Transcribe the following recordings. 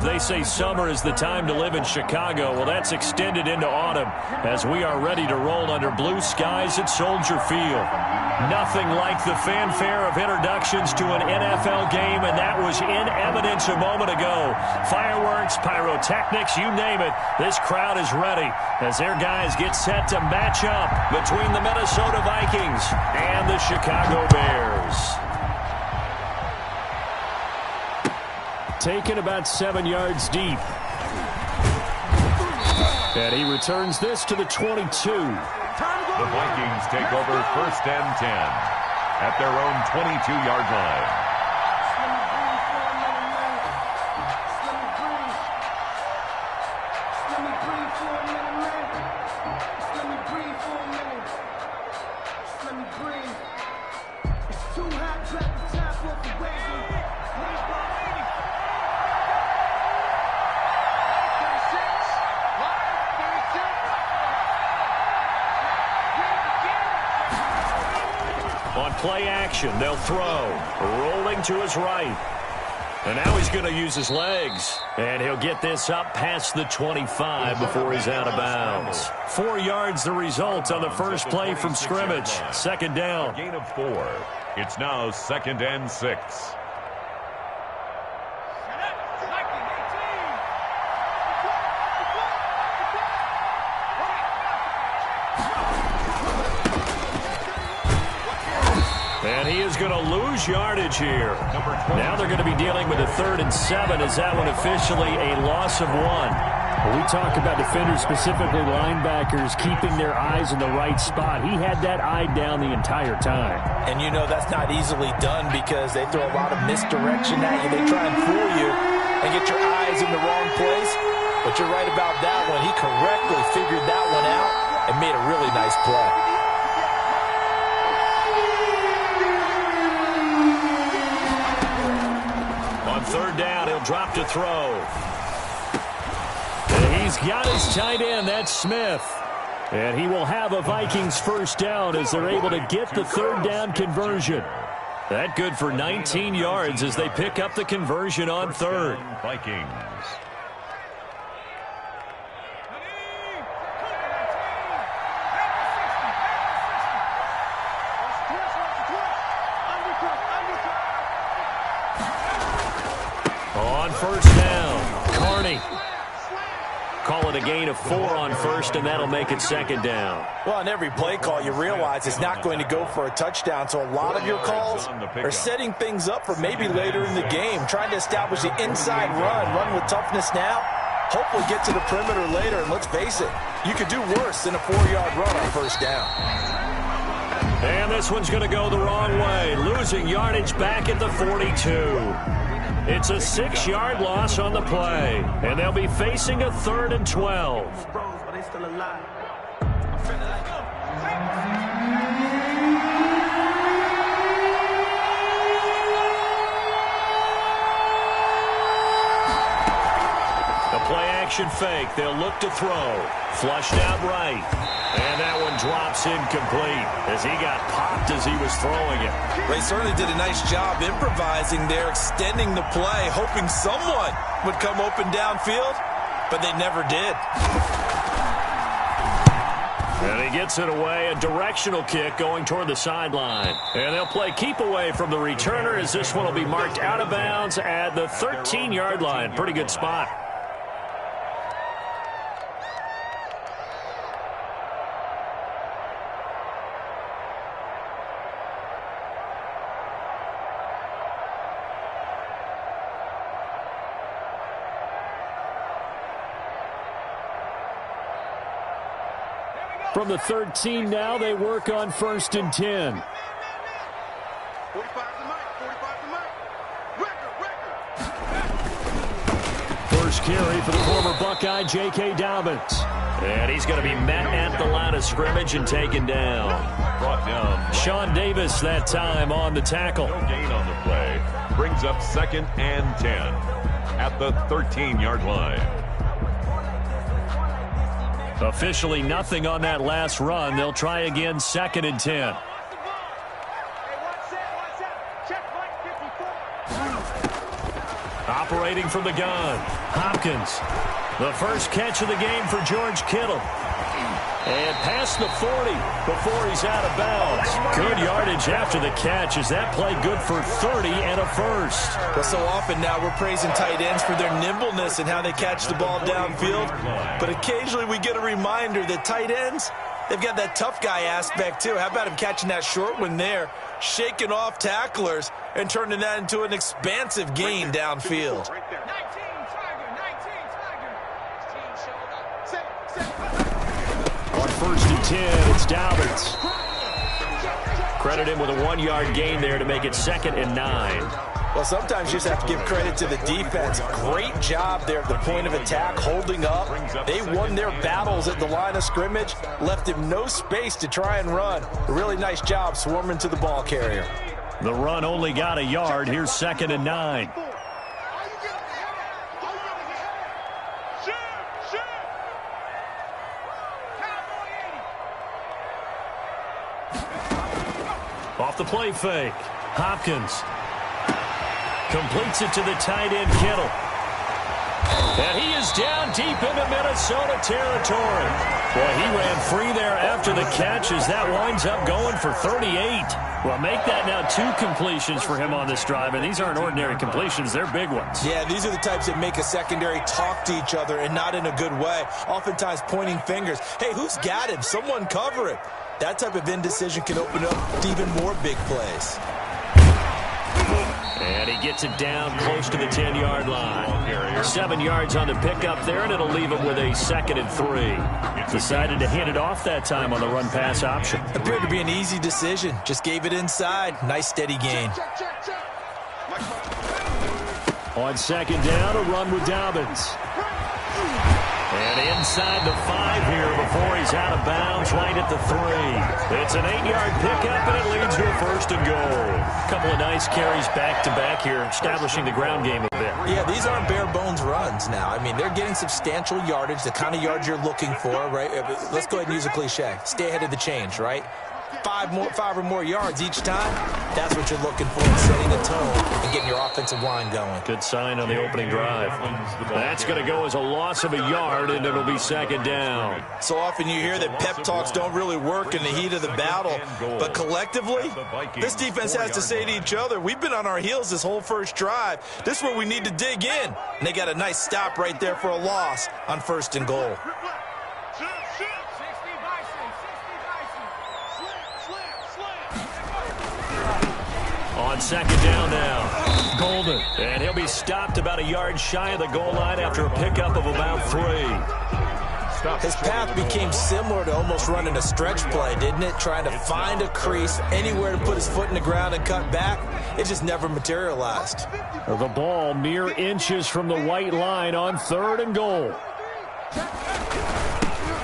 They say summer is the time to live in Chicago. Well, that's extended into autumn as we are ready to roll under blue skies at Soldier Field. Nothing like the fanfare of introductions to an NFL game, and that was in evidence a moment ago. Fireworks, pyrotechnics, you name it. This crowd is ready as their guys get set to match up between the Minnesota Vikings and the Chicago Bears. Taken about 7 yards deep. And he returns this to the 22. The Vikings take over 1st and 10 at their own 22-yard line. On play action, they'll throw. Rolling to his right. And now he's going to use his legs. And he'll get this up past the 25 before he's out of bounds. 4 yards the result on the first play from scrimmage. 2nd down. Gain of 4. It's now 2nd and 6. And he is going to lose yardage here. Now they're going to be dealing with a 3rd and 7. Is that one officially a loss of 1? Well, we talk about defenders, specifically linebackers, keeping their eyes in the right spot. He had that eye down the entire time. And you know that's not easily done because they throw a lot of misdirection at you. They try and fool you and get your eyes in the wrong place. But you're right about that one. He correctly figured that one out and made a really nice play. On 3rd down, he'll drop to throw. And he's got his tight end. That's Smith. And he will have a Vikings 1st down as they're able to get the 3rd down conversion. That good for 19 yards as they pick up the conversion on 3rd. Vikings. On 1st down, Carney. Call it a gain of 4 on 1st, and that'll make it 2nd down. Well, on every play call, you realize it's not going to go for a touchdown, so a lot of your calls are setting things up for maybe later in the game, trying to establish the inside run with toughness now, hopefully get to the perimeter later, and let's face it, you could do worse than a 4-yard run on 1st down. And this one's going to go the wrong way, losing yardage back at the 42. It's a 6-yard loss on the play, and they'll be facing a 3rd and 12. A play-action fake. They'll look to throw. Flushed out right. And that one drops incomplete as he got popped as he was throwing it. They certainly did a nice job improvising there, extending the play, hoping someone would come open downfield, but they never did. And he gets it away, a directional kick going toward the sideline. And they'll play keep away from the returner as this one will be marked out of bounds at the 13-yard line. Pretty good spot. From the 13 now, they work on 1st and 10. First carry for the former Buckeye, J.K. Dobbins. And he's going to be met at the line of scrimmage and taken down. Brought down. Sean Davis that time on the tackle. No gain on the play. Brings up 2nd and 10 at the 13-yard line. Officially nothing on that last run. They'll try again 2nd and 10. Operating from the gun, Hopkins. The first catch of the game for George Kittle. And past the 40 before he's out of bounds. Good yardage after the catch. Is that play good for 30 and a first? Well, so often now we're praising tight ends for their nimbleness and how they catch the ball downfield. But occasionally we get a reminder that tight ends, they've got that tough guy aspect too. How about him catching that short one there, shaking off tacklers, and turning that into an expansive gain downfield. On 1st and 10, it's Dobbins. Credit him with a 1-yard gain there to make it 2nd and 9. Well, sometimes you just have to give credit to the defense. Great job there at the point of attack, holding up. They won their battles at the line of scrimmage, left him no space to try and run. A really nice job swarming to the ball carrier. The run only got a yard. Here's 2nd and 9. Off the play fake. Hopkins completes it to the tight end, Kittle. And he is down deep into Minnesota territory. Well, he ran free there after the catch as that winds up going for 38. Well, make that now 2 completions for him on this drive, and these aren't ordinary completions. They're big ones. Yeah, these are the types that make a secondary talk to each other and not in a good way. Oftentimes pointing fingers. Hey, who's got him? Someone cover it. That type of indecision can open up to even more big plays. And he gets it down close to the 10-yard line. 7 yards on the pickup there, and it'll leave him with a 2nd and 3. Decided to hand it off that time on the run-pass option. Appeared to be an easy decision. Just gave it inside. Nice steady gain. On 2nd down, a run with Dobbins. And inside the 5 here before he's out of bounds, right at the 3. It's an 8-yard pickup, and it leads to a 1st and goal. A couple of nice carries back-to-back here, establishing the ground game a bit. Yeah, these aren't bare-bones runs now. I mean, they're getting substantial yardage, the kind of yards you're looking for, right? Let's go ahead and use a cliche. Stay ahead of the change, right? 5 or more yards each time, that's what you're looking for in setting a tone and getting your offensive line going. Good sign on the opening drive. That's going to go as a loss of a yard, and it'll be 2nd down. So often you hear that pep talks don't really work in the heat of the battle, but collectively, this defense has to say to each other, we've been on our heels this whole first drive. This is where we need to dig in. And they got a nice stop right there for a loss on 1st and goal. On 2nd down now, Golden. And he'll be stopped about a yard shy of the goal line after a pickup of about 3. His path became similar to almost running a stretch play, didn't it? Trying to find a crease, anywhere to put his foot in the ground and cut back. It just never materialized. The ball mere inches from the white line on 3rd and goal.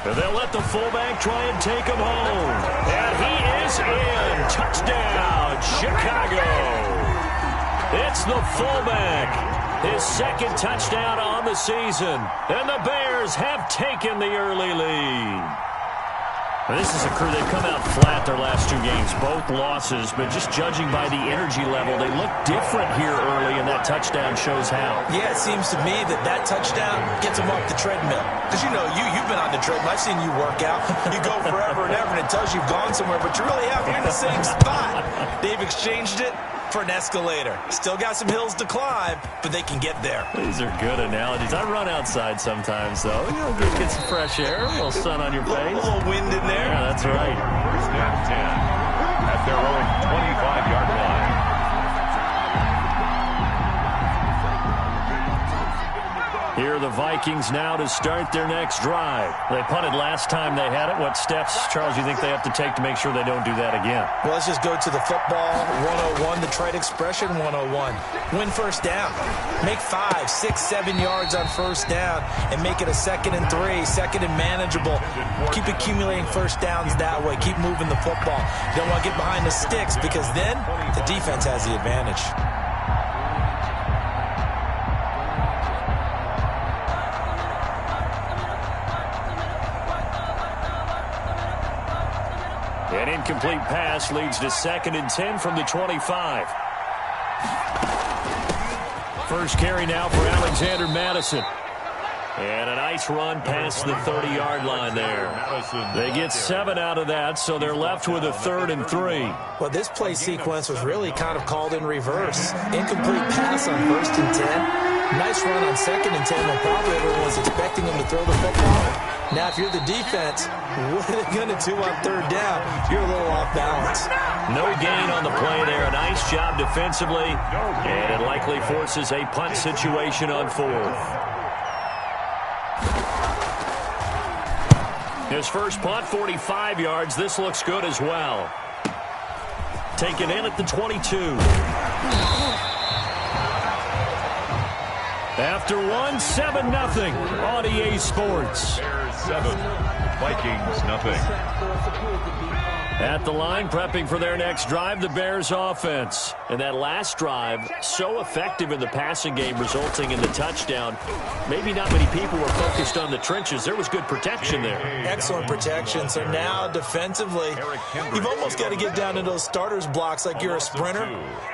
And they'll let the fullback try and take him home. And he is in. Touchdown, Chicago. It's the fullback. His 2nd touchdown on the season. And the Bears have taken the early lead. This is a crew, they've come out flat their last 2 games, both losses, but just judging by the energy level, they look different here early, and that touchdown shows how. Yeah, it seems to me that touchdown gets them off the treadmill. Because, you know, you've been on the treadmill. I've seen you work out. You go forever and ever, and it tells you you've gone somewhere, but you really haven't. You're in the same spot. They've exchanged it for an escalator. Still got some hills to climb, but they can get there. These are good analogies. I run outside sometimes, though. You know, get some fresh air, a little sun on your face. A little wind in there. Yeah, that's right. 1st and 10 at their own 25-yard line. Here are the Vikings now to start their next drive. They punted last time they had it. What steps, Charles, you think they have to take to make sure they don't do that again? Well, let's just go to the football 101, the trade expression 101. Win 1st down. Make 5, 6, 7 yards on 1st down and make it a 2nd and 3, 2nd and manageable. Keep accumulating 1st downs that way. Keep moving the football. You don't want to get behind the sticks because then the defense has the advantage. An incomplete pass leads to 2nd and 10 from the 25. First carry now for Alexander Madison. And a nice run past the 30-yard line there. They get 7 out of that, so they're left with a 3rd and 3. Well, this play sequence was really kind of called in reverse. Incomplete pass on 1st and 10. Nice run on 2nd and 10 when probably everyone was expecting him to throw the football. Now, if you're the defense, what are they going to do on 3rd down? You're a little off balance. No gain on the play there. A nice job defensively, and it likely forces a punt situation on 4th. His first punt, 45 yards. This looks good as well. Taken in at the 22. After 7-0 on EA Sports. Bears 7, Vikings nothing. At the line, prepping for their next drive, the Bears offense. And that last drive, so effective in the passing game, resulting in the touchdown. Maybe not many people were focused on the trenches. There was good protection there. Excellent protection. So now, defensively, you've almost got to get down to those starters blocks like you're a sprinter.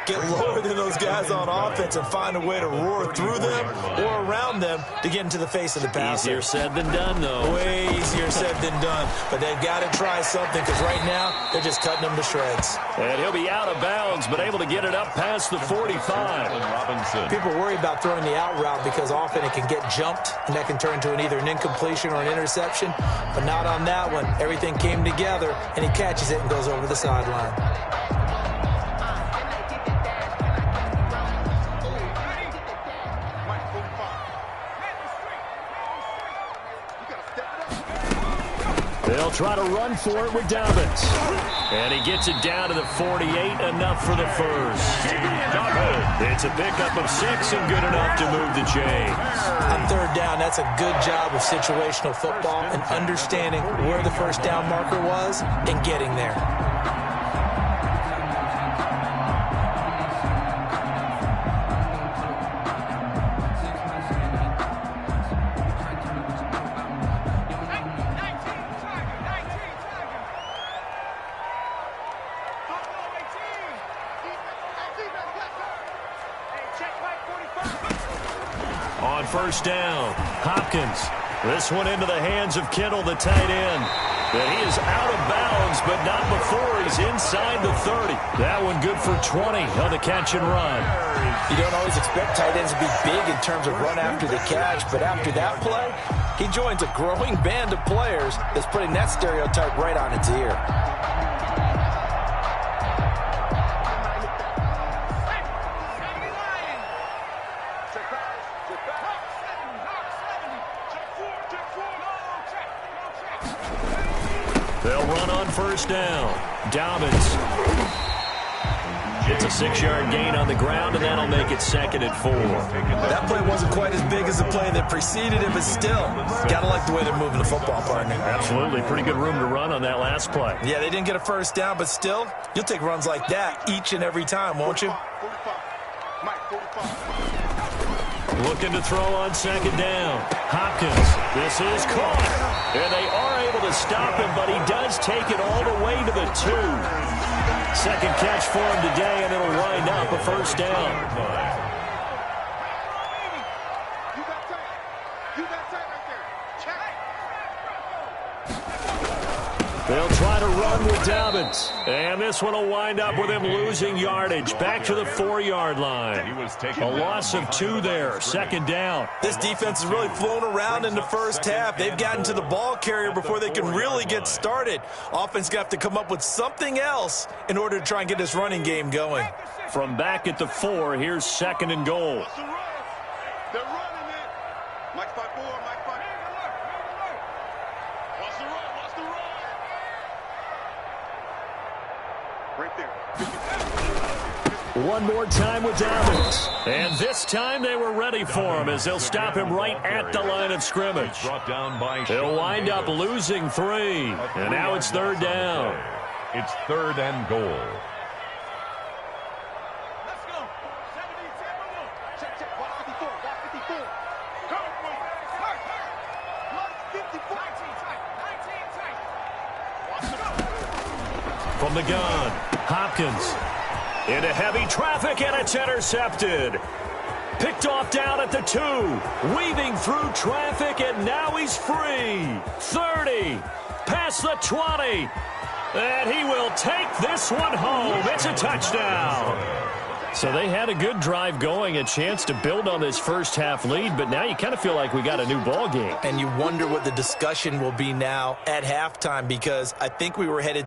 Get lower than those guys on offense and find a way to roar through them or around them to get into the face of the passer. Easier said than done, though. Way easier said than done. But they've got to try something because right now, they're just cutting them to shreds. And he'll be out of bounds, but able to get it up past the 45. People worry about throwing the out route because often it can get jumped, and that can turn into either an incompletion or an interception. But not on that one. Everything came together, and he catches it and goes over the sideline. They'll try to run for it with Dobbins. And he gets it down to the 48, enough for the first. It's a pickup of 6 and good enough to move the chains. On 3rd down, that's a good job of situational football and understanding where the first down marker was and getting there. On 1st down, Hopkins. This one into the hands of Kittle, the tight end. But he is out of bounds, but not before he's inside the 30. That one good for 20 on the catch and run. You don't always expect tight ends to be big in terms of run after the catch, but after that play, he joins a growing band of players that's putting that stereotype right on its ear. They'll run on 1st down. Dobbins. It's a 6-yard gain on the ground, and that'll make it 2nd and 4. That play wasn't quite as big as the play that preceded it, but still, gotta like the way they're moving the football, partner. Absolutely. Pretty good room to run on that last play. Yeah, they didn't get a 1st down, but still, you'll take runs like that each and every time, won't you? Looking to throw on 2nd down. Hopkins. This is caught. And they are able to stop him, but he does take it all the way to the 2. Second catch for him today, and it'll wind up a 1st down. They'll try to run with Dobbins. And this one will wind up with him losing yardage. Back to the 4-yard line. A loss of 2 there. 2nd down. This defense has really flown around in the first half. They've gotten to the ball carrier before they can really get started. Offense got to come up with something else in order to try and get this running game going. From back at the 4, here's 2nd and goal. They're running it. Mike 5-4, Mike 5. Watch the run, watch the run. Right there. One more time with Dobbins. And this time they were ready for him as they'll stop him right at the line of scrimmage. They'll wind up losing 3. And now it's 3rd down. It's 3rd and goal. Let's go. 70, 10, check, check. Watch 54, watch 54. Go, move. Hurt. Watch 54. 19 tight, 19 tight. Watch the go. From the gun, Hopkins. Into heavy traffic, and it's intercepted. Picked off down at the 2. Weaving through traffic, and now he's free. 30. Past the 20. And he will take this one home. It's a touchdown. So they had a good drive going, a chance to build on this first half lead, but now you kind of feel like we got a new ball game. And you wonder what the discussion will be now at halftime, because I think we were headed